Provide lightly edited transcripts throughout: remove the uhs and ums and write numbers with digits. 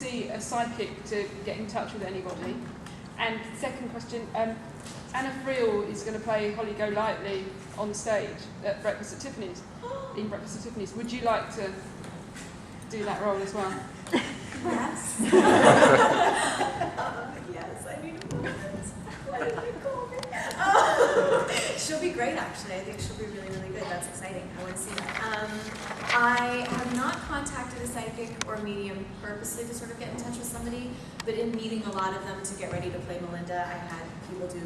See a psychic to get in touch with anybody? And second question, Anna Friel is going to play Holly Golightly on stage at Breakfast at Tiffany's. In Breakfast at Tiffany's, would you like to do that role as well? Yes. Yes, I need a moment. Why did you call me? She'll be great, actually. I think she'll be really, really good. That's exciting. I want to see that. I have not contacted a psychic or medium purposely to sort of get in touch with somebody, but in meeting a lot of them to get ready to play Melinda, I had people do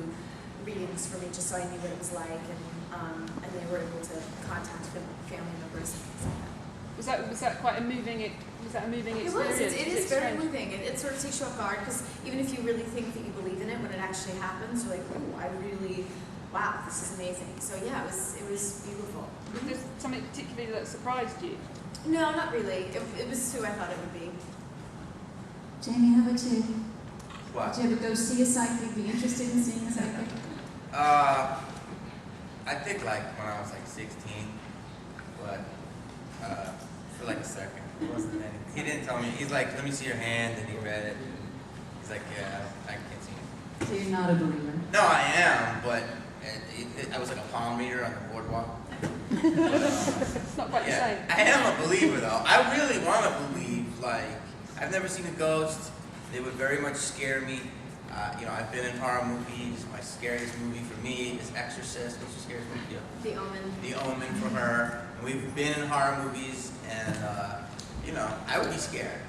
readings for me just so I knew what it was like, and they were able to contact family members and things like that. Was that quite a moving experience? It is very moving. It sort of takes you off guard, because even if you really think that you believe in it, when it actually happens, you're like, ooh, wow, this is amazing. So yeah, it was beautiful. Was there something particularly that surprised you? No, not really. It was who I thought it would be. Jamie, how about you? What? Did you ever go see a psychic, be interested in seeing a psychic? I think like when I was like 16, but for like a second. It wasn't anything. He didn't tell me. He's like, let me see your hand, and he read it. He's like, yeah, I can't see it. So you're not a believer? No, I am, but I was like a palm reader on the boardwalk. It's not quite the same. I am a believer though. I really want to believe. Like, I've never seen a ghost. They would very much scare me. I've been in horror movies. My scariest movie for me is Exorcist. What's your scariest movie? The Omen. The Omen for her. And we've been in horror movies, and I would be scared.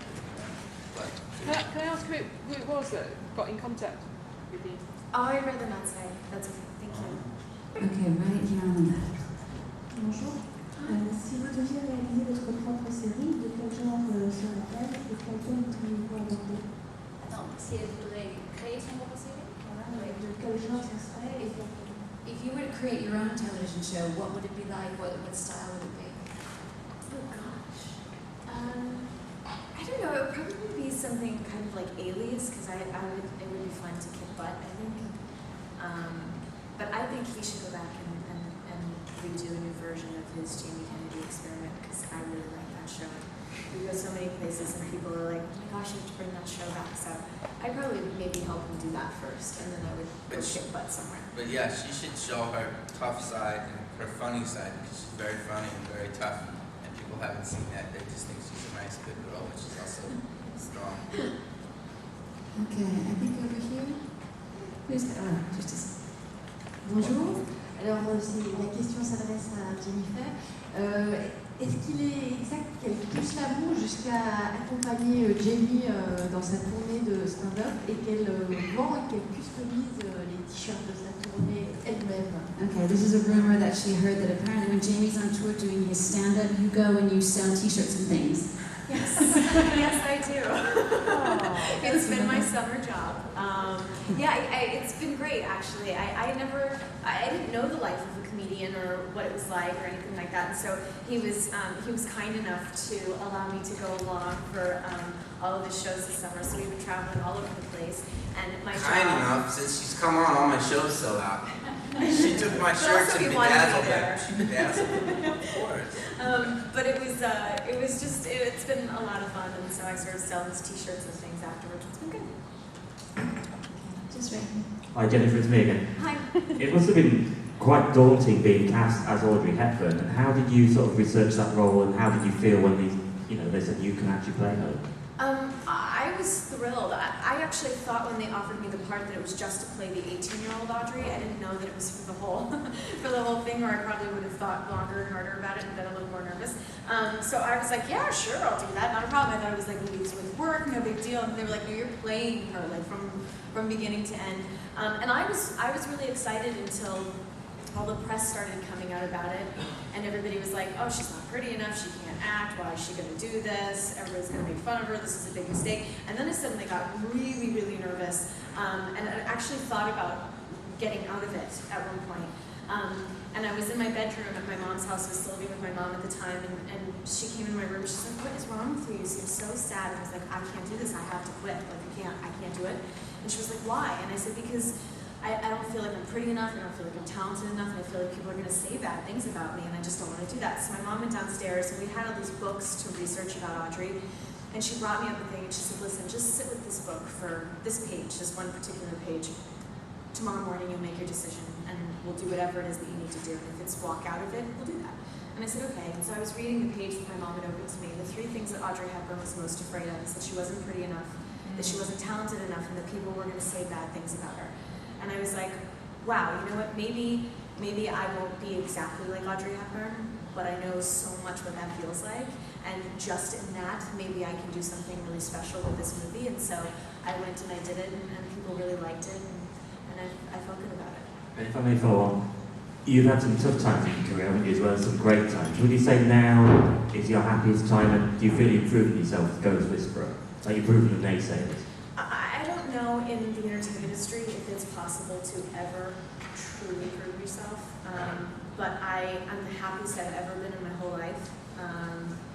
But Can I ask who it was that got in contact with you? Oh, I'd rather not say. That's okay. Thank you. Okay, right here on the left. Bonjour. Si vous deviez réaliser votre propre série, de quel genre serait-elle et quel thème pourriez-vous aborder? Attends, si elle voudrait créer son propre série? Voilà, de quel genre ça serait et quel thème? If you were to create your own television show, what would it be like? What style would it be? Oh gosh. I don't know. It would probably be something kind of like Alias, because it would be fun to kick butt, I think. But I think he should go back and redo a new version of his Jamie Kennedy Experiment, because I really like that show. We go so many places and people are like, oh my gosh, you have to bring that show back. So I'd probably maybe help him do that first, and then I would go kick butt somewhere. But yeah, she should show her tough side and her funny side, because she's very funny and very tough, and people haven't seen that. They just think she's a nice, good girl, but she's also strong. Okay, I think over here. Who's that? Just a second. Bonjour. Alors, la question s'adresse à Jennifer. Est-ce qu'il est exact qu'elle pousse la moue jusqu'à accompagner Jamie dans sa tournée de stand-up et qu'elle vend et qu'elle customise les t-shirts de sa tournée elle-même? Okay, this is a rumor that she heard that apparently when Jamie's on tour doing his stand-up, you go and you sell t-shirts and things. Yes, yes, I do. It's been my summer job. It's been great, actually. I didn't know the life of a comedian or what it was like or anything like that. And so he was kind enough to allow me to go along for all of his shows this summer. So we've been traveling all over the place. And my Kind enough, since she's come on, all my shows sell out. She took my shirts and bedazzled them. She bedazzled them, of course. But it's been a lot of fun, and so I sort of sell his t-shirts and things afterwards. It's been good. Just right here. Hi Jennifer, it's me again. Hi. It must have been quite daunting being cast as Audrey Hepburn. And how did you sort of research that role, and how did you feel when they said you can actually play her? I was thrilled. I actually thought when they offered me the part that it was just to play the 18-year-old Audrey. I didn't know that it was for the whole thing, or I probably would have thought longer and harder about it and been a little more nervous. So I was like, yeah, sure, I'll do that. Not a problem. I thought it was like weeks with work, no big deal. And they were like, no, you're playing her like from beginning to end. And I was really excited until all the press started coming out about it, and everybody was like, oh, she's not pretty enough, she can't act, why is she going to do this, everybody's going to make fun of her, this is a big mistake. And then I suddenly got really, really nervous, and I actually thought about getting out of it at one point. And I was in my bedroom at my mom's house. I was still living with my mom at the time, and she came in my room. She's like, what is wrong with you? You seem so sad. And I was like, I can't do this. I have to quit. Like, I can't do it. And she was like, why? And I said, because I don't feel like I'm pretty enough, I don't feel like I'm talented enough, and I feel like people are going to say bad things about me, and I just don't want to do that. So my mom went downstairs, and we had all these books to research about Audrey, And she brought me up a thing and she said, listen, just sit with this book for this page, this one particular page. Tomorrow morning you'll make your decision and we'll do whatever it is that you need to do. And if it's walk out of it, we'll do that. And I said, okay. And so I was reading the page with my mom, and opened to me. The 3 things that Audrey Hepburn was most afraid of is that she wasn't pretty enough, that she wasn't talented enough, and that people were going to say bad things about her. And I was like, wow, you know what, maybe I won't be exactly like Audrey Hepburn, but I know so much what that feels like. And just in that, maybe I can do something really special with this movie. And so I went and I did it, and people really liked it, and I felt good about it. And if I may follow on, you've had some tough times in your career, haven't you, as well as some great times. Would you say now is your happiest time, and do you feel you've proven yourself as Ghost Whisperer? Like you've proven the naysayers? I don't know in the entertainment industry if it's possible to ever truly prove yourself, but I'm the happiest I've ever been in my whole life.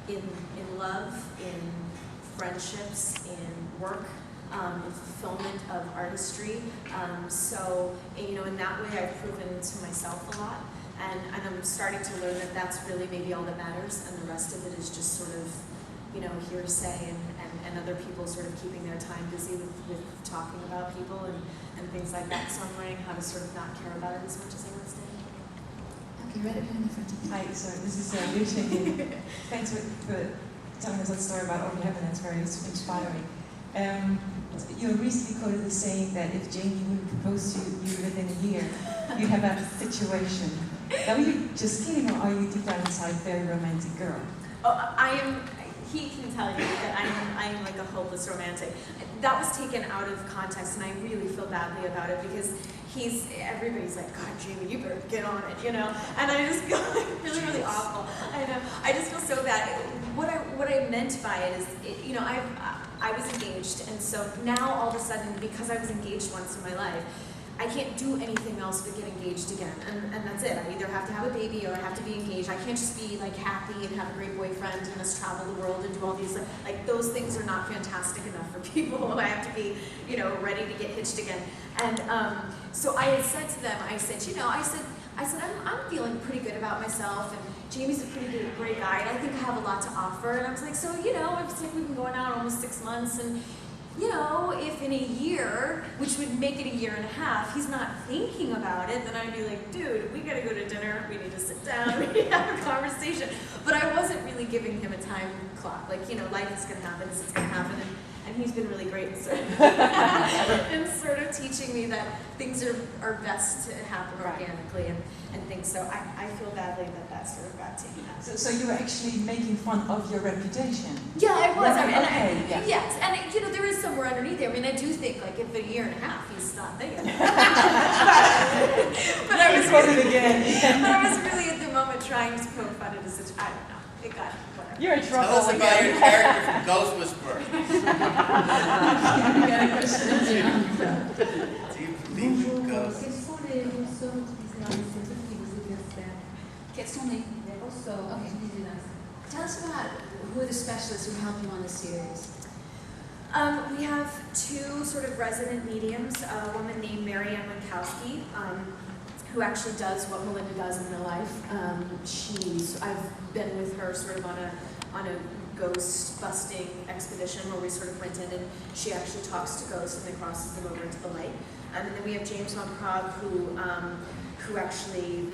In love, in friendships, in work, in fulfillment of artistry. So, you know, in that way I've proven to myself a lot, and I'm starting to learn that that's really maybe all that matters, and the rest of it is just sort of, you know, hearsay and other people sort of keeping their time busy with talking about people and things like that. So I'm learning how to sort of not care about it as much as I once did. Okay, right up here in the front. Hi, so this is Lucia here. Thanks for telling us that story about Audrey Hepburn. That's very inspiring. You recently quoted the saying that if Jamie wouldn't propose to you within a year, you'd have that situation. Are you just kidding, or are you deep down inside a very romantic girl? Oh, I am. He can tell you that I am like a hopeless romantic. That was taken out of context, and I really feel badly about it because everybody's like, God, Jamie, you better get on it, you know? And I just feel like really, really awful. I know. I just feel so bad. What I meant by it is, you know, I was engaged, and so now all of a sudden, because I was engaged once in my life, I can't do anything else but get engaged again, and that's it. I either have to have a baby or I have to be engaged. I can't just be like happy and have a great boyfriend and us travel the world and do all these, like those things are not fantastic enough for people. I have to be, you know, ready to get hitched again. And so I had said to them, I said, you know, I said I'm feeling pretty good about myself, and Jamie's a pretty great guy, and I think I have a lot to offer. And I was like, so, you know, it's like we've been going out almost 6 months, and you know, if in a year, which would make it a year and a half, he's not thinking about it, then I'd be like, dude, we gotta go to dinner, we need to sit down, we need to have a conversation. But I wasn't really giving him a time clock. Like, you know, life is gonna happen, it's gonna happen, and he's been really great in sort of teaching me that things are best to happen organically and things. So I feel badly that sort of got taken out. So you were actually making fun of your reputation? Yeah, I was. Yeah, yes, and you know, there is somewhere underneath there. I mean, I do think like if a year and a half he's not there. but I was really, again. But I was really at the moment trying to poke fun at a situation. I don't know. It got whatever. You're in trouble. Tell us about your character from Ghost Whisperer. Do you believe in ghosts? Quels sont les ressorts utilisés dans les séries qui vous exercent? Quels sont les Ressorts Okay. utilisés dans les séries. Tell us about who are the specialists who help you on the series. We have 2 sort of resident mediums, a woman named Mary Ann Winkowski, who actually does what Melinda does in real life. I've been with her sort of on a ghost busting expedition where we sort of went in and she actually talks to ghosts and then crosses them over into the light. And then we have James Von Prague who actually